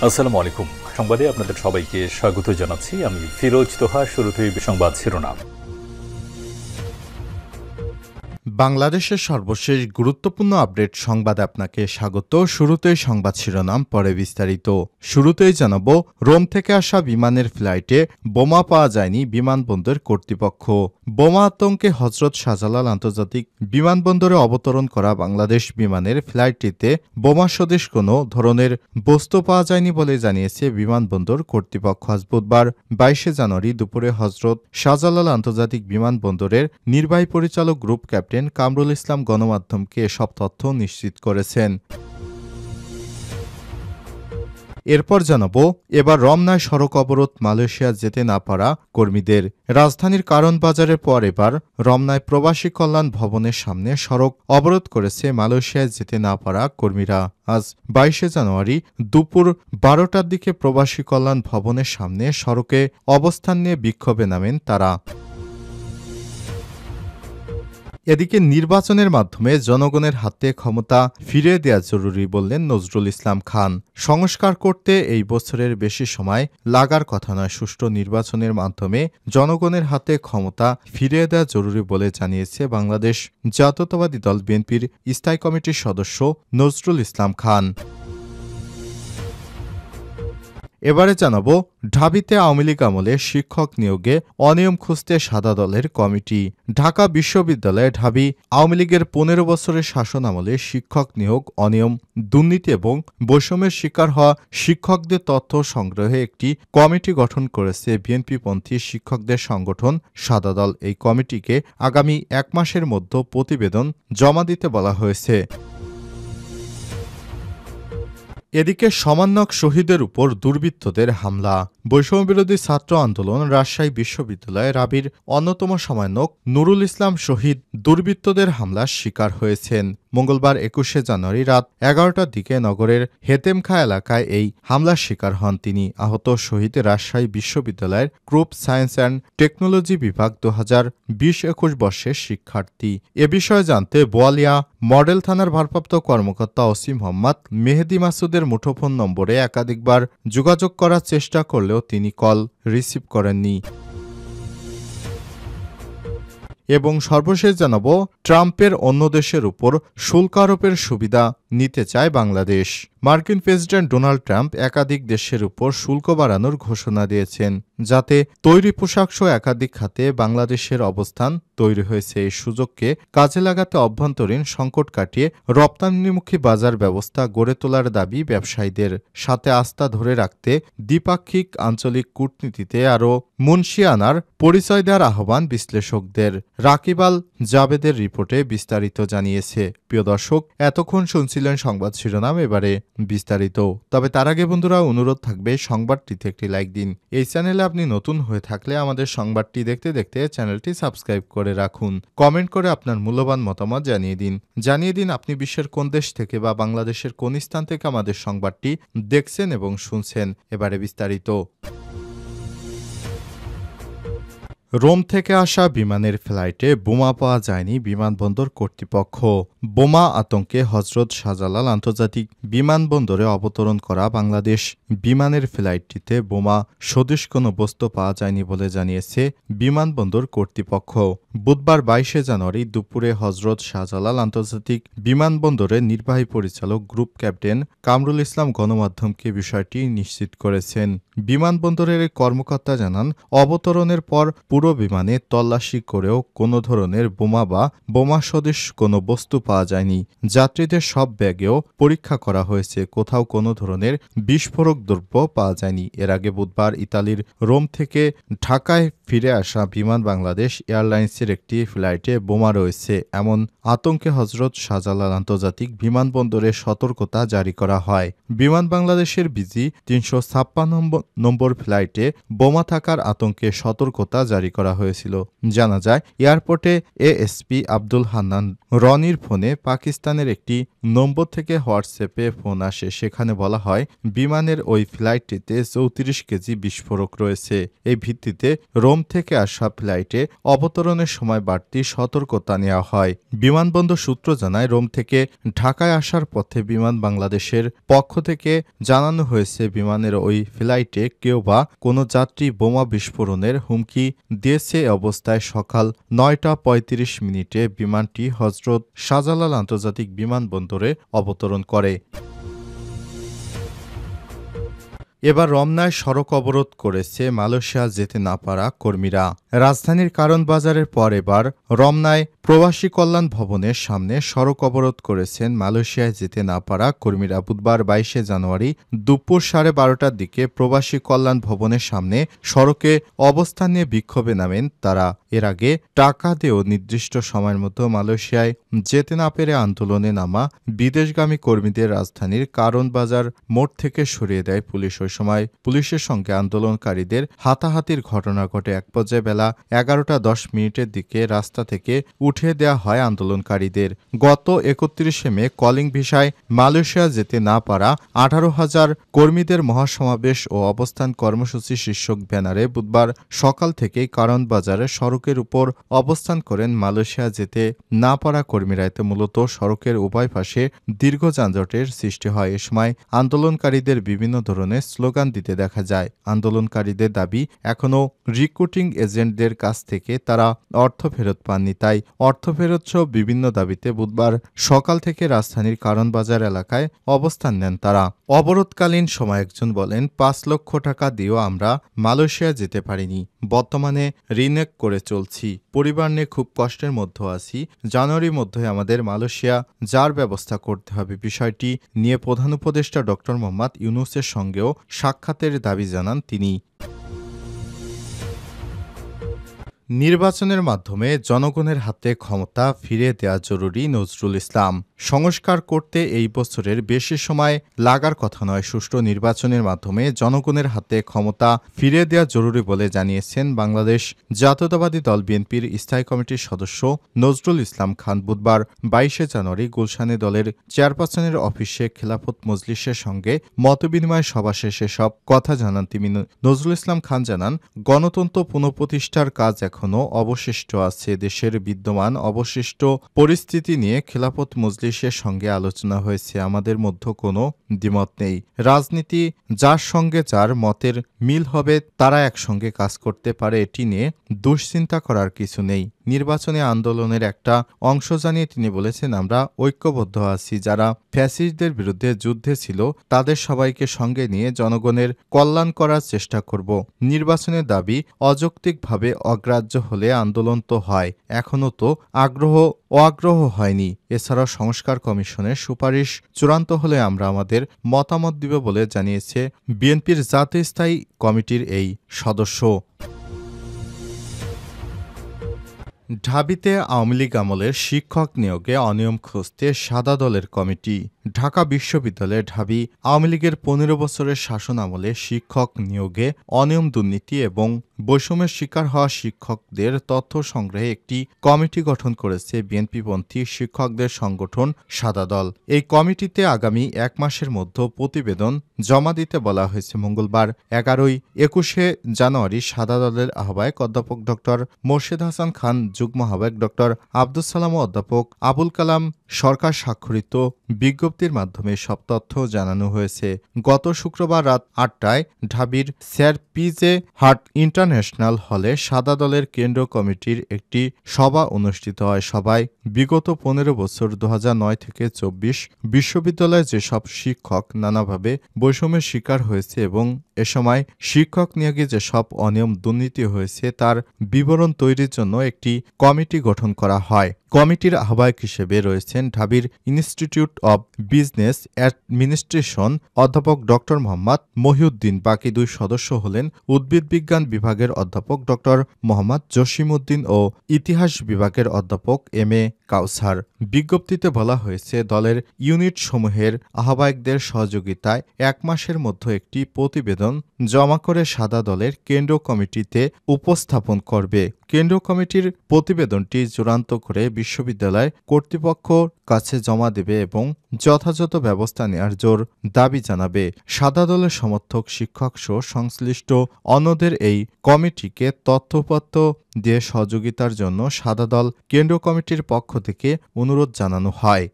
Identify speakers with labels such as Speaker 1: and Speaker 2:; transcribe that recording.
Speaker 1: আসসালামু আলাইকুম। সংবাদে আপনাদের সবাইকে স্বাগত জানাচ্ছি। আমি ফিরোজ তোহা। শুরুতেই সংবাদ শিরোনাম।
Speaker 2: বাংলাদেশের সর্বশেষ গুরুত্বপূর্ণ আপডেট সংবাদে আপনাকে স্বাগত। শুরুতেই সংবাদ শিরোনাম, পরে বিস্তারিত। শুরুতেই জানাবো, রোম থেকে আসা বিমানের ফ্লাইটে বোমা পাওয়া যায়নি বিমানবন্দর কর্তৃপক্ষ। বোমা আতঙ্কে হজরত শাহজালাল আন্তর্জাতিক বিমানবন্দরে অবতরণ করা বাংলাদেশ বিমানের ফ্লাইটটিতে বোমা সদৃশ কোনো ধরনের বস্তু পাওয়া যায়নি বলে জানিয়েছে বিমানবন্দর কর্তৃপক্ষ। আজ বুধবার 22 জানুয়ারি দুপুরে হজরত শাহজালাল আন্তর্জাতিক বিমানবন্দরের নির্বাহী পরিচালক গ্রুপ ক্যাপ্টেন কামরুল ইসলাম গণমাধ্যমকে এসব তথ্য নিশ্চিত করেছেন। এরপর জানাবো, এবার রমনায় সড়ক অবরোধ, মালয়েশিয়া যেতে না পারা কর্মীদের। রাজধানীর কারণ বাজারের পর এবার রমনায় প্রবাসী কল্যাণ ভবনের সামনে সড়ক অবরোধ করেছে মালয়েশিয়ায় যেতে না পারা কর্মীরা। আজ 22 জানুয়ারি দুপুর 12টার দিকে প্রবাসী কল্যাণ ভবনের সামনে সড়কে অবস্থান নিয়ে বিক্ষোভে নামেন তারা। এদিকে নির্বাচনের মাধ্যমে জনগণের হাতে ক্ষমতা ফিরিয়ে দেওয়া জরুরি বললেন নজরুল ইসলাম খান। সংস্কার করতে এই বছরের বেশি সময় লাগার কথা নয়। সুষ্ঠু নির্বাচনের মাধ্যমে জনগণের হাতে ক্ষমতা ফিরিয়ে দেওয়া জরুরি বলে জানিয়েছে বাংলাদেশ জাতীয়তাবাদী দল বিএনপির স্থায়ী কমিটির সদস্য নজরুল ইসলাম খান। এবারে জানাবো, ঢাবিতে আওয়ামী লীগ আমলে শিক্ষক নিয়োগে অনিয়ম খুঁজতে সাদা দলের কমিটি। ঢাকা বিশ্ববিদ্যালয়ে ঢাবি আওয়ামী লীগের 15 বছরের শাসন আমলে শিক্ষক নিয়োগ অনিয়ম, দুর্নীতি এবং বৈষম্যের শিকার হওয়া শিক্ষকদের তথ্য সংগ্রহে একটি কমিটি গঠন করেছে বিএনপিপন্থী শিক্ষকদের সংগঠন সাদা দল। এই কমিটিকে আগামী 1 মাসের মধ্যে প্রতিবেদন জমা দিতে বলা হয়েছে। এদিকে সমন্বয়ক শহীদের উপর দুর্বৃত্তদের হামলা। বৈষম্যবিরোধী ছাত্র আন্দোলন রাজশাহী বিশ্ববিদ্যালয়ে রাবির অন্যতম সমন্বয়ক নুরুল ইসলাম শহীদ দুর্বৃত্তদের হামলার শিকার হয়েছেন। মঙ্গলবার 21 জানুয়ারি রাত 11টার দিকে নগরের হেতেমখা এলাকায় এই হামলার শিকার হন তিনি। আহত শহীদ রাজশাহী বিশ্ববিদ্যালয়ের গ্রুপ সায়েন্স অ্যান্ড টেকনোলজি বিভাগ 2020-21 বর্ষের শিক্ষার্থী। এ বিষয়ে জানতে বোয়ালিয়া মডেল থানার ভারপ্রাপ্ত কর্মকর্তা ওসি মোহাম্মদ মেহেদি মাসুদের মুঠোফোন নম্বরে একাধিকবার যোগাযোগ করার চেষ্টা করলেও তিনি কল রিসিভ করেননি। এবং সর্বশেষ জানাবো, ট্রাম্পের অন্য দেশের উপর শুল্ক আরোপের সুবিধা নিতে চায় বাংলাদেশ। মার্কিন প্রেসিডেন্ট ডোনাল্ড ট্রাম্প একাধিক দেশের উপর শুল্ক বাড়ানোর ঘোষণা দিয়েছেন, যাতে তৈরি পোশাক সহ একাধিক খাতে বাংলাদেশের অবস্থান তৈরি হয়েছে। এই সুযোগকে কাজে লাগাতে অভ্যন্তরীণ সংকট কাটিয়ে রপ্তানিমুখী বাজার ব্যবস্থা গড়ে তোলার দাবি ব্যবসায়ীদের। সাথে আস্থা ধরে রাখতে দ্বিপাক্ষিক আঞ্চলিক কূটনীতিতে আরও মুন্সি আনার পরিচয় দেওয়ার আহ্বান বিশ্লেষকদের। রাকিব আল জাবেদের রিপোর্টে বিস্তারিত জানিয়েছে। প্রিয় দর্শক, এতক্ষণ শুনছিলেন সংবাদ শিরোনাম, এবারে বিস্তারিত। তবে তার আগে বন্ধুরা, অনুরোধ থাকবে সংবাদটিতে একটি লাইক দিন। এই চ্যানেলে আপনি নতুন হয়ে থাকলে আমাদের সংবাদটি দেখতে দেখতে চ্যানেলটি সাবস্ক্রাইব করে রাখুন। কমেন্ট করে আপনার মূল্যবান মতামত জানিয়ে দিন আপনি বিশ্বের কোন দেশ থেকে বা বাংলাদেশের কোন স্থান থেকে আমাদের সংবাদটি দেখছেন এবং শুনছেন। এবারে বিস্তারিত। রোম থেকে আসা বিমানের ফ্লাইটে বোমা পাওয়া যায়নি বিমানবন্দর কর্তৃপক্ষ। বোমা আতঙ্কে হজরত শাহজালাল আন্তর্জাতিক বিমানবন্দরে অবতরণ করা বাংলাদেশ বিমানের ফ্লাইটটিতে বোমা সদৃশ কোনো বস্তু পাওয়া যায়নি বলে জানিয়েছে বিমানবন্দর কর্তৃপক্ষ। বুধবার 22 জানুয়ারি দুপুরে হজরত শাহজালাল আন্তর্জাতিক বিমানবন্দরের নির্বাহী পরিচালক গ্রুপ ক্যাপ্টেন কামরুল ইসলাম গণমাধ্যমকে বিষয়টি নিশ্চিত করেছেন। বিমানবন্দরের কর্মকর্তা জানান, অবতরণের পর পুরো বিমানে তল্লাশি করেও কোনো ধরনের বোমা বা বোমা সদৃশ কোনো বস্তু পাওয়া যায়নি। যাত্রীদের সব ব্যাগেও পরীক্ষা করা হয়েছে, কোথাও কোনো ধরনের বিস্ফোরক দ্রব্য পাওয়া যায়নি। এর আগে বুধবার ইতালির রোম থেকে ঢাকায় ফিরে আসা বিমান বাংলাদেশ এয়ারলাইন্সের একটি ফ্লাইটে বোমা রয়েছে এমন আতঙ্কে হজরত শাহজালাল আন্তর্জাতিক বিমানবন্দরে সতর্কতা জারি করা হয়। বিমান বাংলাদেশের বিজি 356 নম্বর ফ্লাইটে বোমা থাকার আতঙ্কে সতর্কতা জারি করা হয়েছিল। জানা যায়, এয়ারপোর্টে এএসপি আব্দুল হান্নান রনির ফোনে পাকিস্তানের একটি নম্বর থেকে হোয়াটসঅ্যাপে ফোন আসে। সেখানে বলা হয় বিমানের ওই ফ্লাইটটিতে 34 কেজি বিস্ফোরক রয়েছে। এই ভিত্তিতে রোম থেকে আসা ফ্লাইটে অবতরণের সময় বাড়তি সতর্কতা নেওয়া হয়। বিমানবন্দর সূত্র জানায়, রোম থেকে ঢাকায় আসার পথে বিমান বাংলাদেশের পক্ষ থেকে জানানো হয়েছে বিমানের ওই ফ্লাইটে কেউ বা কোনো যাত্রী বোমা বিস্ফোরণের হুমকি দিয়েছে। অবস্থায় সকাল 9:35 বিমানটি হজরত শাহজালাল আন্তর্জাতিক বিমানবন্দরে অবতরণ করে। এবার রমনায় সড়ক অবরোধ করেছে মালয়েশিয়া যেতে না পারা কর্মীরা। রাজধানীর কারণ বাজারের পর এবার রমনায় প্রবাসী কল্যাণ ভবনের সামনে সড়ক অবরোধ করেছেন মালয়েশিয়ায় যেতে না পারা কর্মীরা। বুধবার 22 জানুয়ারি দুপুর 12:30টার দিকে প্রবাসী কল্যাণ ভবনের সামনে সড়কে অবস্থান নিয়ে বিক্ষোভে নামেন তারা। এর আগে টাকা দিয়েও নির্দিষ্ট সময়ের মতো মালয়েশিয়ায় যেতে না পেরে আন্দোলনে নামা বিদেশগামী কর্মীদের রাজধানীর কারণ বাজার মোড় থেকে সরিয়ে দেয় পুলিশ। ওই সময় পুলিশের সঙ্গে আন্দোলনকারীদের হাতাহাতির ঘটনা ঘটে। এক পর্যায়ে বেলা 11:10 দিকে রাস্তা থেকে উঠিয়ে দেওয়া হয় আন্দোলনকারীদের। গত 31 মে কলিং ভিসায় মালয়েশিয়া যেতে না পারা 18,000 কর্মীদের মহাসমাবেশ ও অবস্থান কর্মসূচি শীর্ষক ব্যানারে বুধবার সকাল থেকেই কারণ বাজারে সড়কের উপর অবস্থান করেন মালয়েশিয়া যেতে না পারা কর্মীরা। এতে মূলত সড়কের উভয় পাশে দীর্ঘ যানজটের সৃষ্টি হয়। এ সময় আন্দোলনকারীদের বিভিন্ন ধরনের স্লোগান দিতে দেখা যায়। আন্দোলনকারীদের দাবি, এখনও রিক্রুটিং এজেন্টদের কাছ থেকে তারা অর্থ ফেরত পাননি, তাই অর্থ ফেরত সহ বিভিন্ন দাবিতে বুধবার সকাল থেকে রাজধানীর কারণ বাজার এলাকায় অবস্থান নেন তারা। অবরোধকালীন সময় একজন বলেন, 5 লক্ষ টাকা দিয়েও আমরা মালয়েশিয়া যেতে পারিনি। বর্তমানে ঋণ করে চলছি। পরিবার নিয়ে খুব কষ্টের মধ্যে আছি। জানুয়ারির মধ্যে আমাদের মালয়েশিয়া যাওয়ার ব্যবস্থা করতে হবে। বিষয়টি নিয়ে প্রধান উপদেষ্টা ড. মোহাম্মদ ইউনূসের সঙ্গেও সাক্ষাতের দাবি জানান তিনি। নির্বাচনের মাধ্যমে জনগণের হাতে ক্ষমতা ফিরিয়ে দেওয়া জরুরি নজরুল ইসলাম। সংস্কার করতে এই বছরের বেশি সময় লাগার কথা নয়। সুষ্ঠু নির্বাচনের মাধ্যমে জনগণের হাতে ক্ষমতা ফিরিয়ে দেওয়া জরুরি বলে জানিয়েছেন বাংলাদেশ জাতীয়তাবাদী দল বিএনপির স্থায়ী কমিটির সদস্য নজরুল ইসলাম খান। বুধবার 22 জানুয়ারি গুলশানে দলের চেয়ারপারসনের অফিসে খেলাফত মজলিসের সঙ্গে মতবিনিময় সভা শেষে সব কথা জানান তিনি। নজরুল ইসলাম খান জানান, গণতন্ত্র পুনঃপ্রতিষ্ঠার কাজ এখনও অবশিষ্ট আছে। দেশের বিদ্যমান অবশিষ্ট পরিস্থিতি নিয়ে খেলাফত মজলিসের সঙ্গে আলোচনা হয়েছে। আমাদের মধ্যে কোনো দ্বিমত নেই। রাজনীতি যার সঙ্গে যার মতের মিল হবে তারা একসঙ্গে কাজ করতে পারে, এটি নিয়ে দুশ্চিন্তা করার কিছু নেই। নির্বাচনী আন্দোলনের একটা অংশ জানিয়ে তিনি বলেছেন, আমরা ঐক্যবদ্ধ আছি। যারা ফ্যাসিস্টদের বিরুদ্ধে যুদ্ধে ছিল তাদের সবাইকে সঙ্গে নিয়ে জনগণের কল্যাণ করার চেষ্টা করব। নির্বাচনের দাবি অযৌক্তিকভাবে অগ্রাহ্য হলে আন্দোলন তো হয়, এখনও তো অগ্রহ হয়নি। এছাড়াও সংস্কার কমিশনের সুপারিশ চূড়ান্ত হলে আমরা আমাদের মতামত দিব বলে জানিয়েছে বিএনপির জাতীয় স্থায়ী কমিটির এই সদস্য। ঢাবিতে আওয়ামী লীগ আমলের শিক্ষক নিয়োগে অনিয়ম খুঁজতে সাদা দলের কমিটি। ঢাকা বিশ্ববিদ্যালয়ে ঢাবি আওয়ামী লীগের 15 বছরের শাসন আমলে শিক্ষক নিয়োগে অনিয়ম, দুর্নীতি এবং বৈষম্যের শিকার হওয়া শিক্ষকদের তথ্য সংগ্রহে একটি কমিটি গঠন করেছে বিএনপিপন্থী শিক্ষকদের সংগঠন সাদা দল। এই কমিটিতে আগামী 1 মাসের মধ্যে প্রতিবেদন জমা দিতে বলা হয়েছে। মঙ্গলবার 21 জানুয়ারি সাদা দলের আহ্বায়ক অধ্যাপক ড. মোর্শেদ হাসান খান, যুগ্ম আহ্বায়ক ড. আব্দুস সালাম ও অধ্যাপক আবুল কালাম সরকার স্বাক্ষরিত বিজ্ঞপ্তির মাধ্যমে সব তথ্য জানানো হয়েছে। গত শুক্রবার রাত 8টায় ঢাবির স্যার পিজে হার্ট ইন্টারন্যাশনাল হলে সাদা দলের কেন্দ্রীয় কমিটির একটি সভা অনুষ্ঠিত হয়। সভায় বিগত 15 বছর 2009 থেকে 24 বিশ্ববিদ্যালয়ে যেসব শিক্ষক নানাভাবে বৈষম্যের শিকার হয়েছে এবং এ সময় শিক্ষক নিয়োগে যেসব অনিয়ম, দুর্নীতি হয়েছে তার বিবরণ তৈরির জন্য একটি কমিটি গঠন করা হয়। কমিটির আহ্বায়ক হিসেবে রয়েছেন ঢাবির ইনস্টিটিউট অব বিজনেস অ্যাডমিনিস্ট্রেশন অধ্যাপক ড মোহাম্মদ মহিউদ্দিন। বাকি দুই সদস্য হলেন উদ্ভিদবিজ্ঞান বিভাগের অধ্যাপক ড মোহাম্মদ জসিমউদ্দিন ও ইতিহাস বিভাগের অধ্যাপক এম এ কাউসার। বিজ্ঞপ্তিতে বলা হয়েছে, দলের ইউনিটসমূহের আহ্বায়কদের সহযোগিতায় 1 মাসের মধ্যে একটি প্রতিবেদন জমা করে সাদা দলের কেন্দ্রীয় কমিটিতে উপস্থাপন করবে। কেন্দ্রীয় কমিটির প্রতিবেদনটি চূড়ান্ত করে বিশ্ববিদ্যালয় কর্তৃপক্ষের কাছে জমা দেবে এবং যথাযথ ব্যবস্থা নেওয়ার জোর দাবি জানাবে। সাদা দলের সমর্থক শিক্ষকসহ সংশ্লিষ্ট অন্যদের এই কমিটিকে তথ্যপত্র দিয়ে সহযোগিতার জন্য সাদা দল কেন্দ্রীয় কমিটির পক্ষ থেকে অনুরোধ জানানো হয়।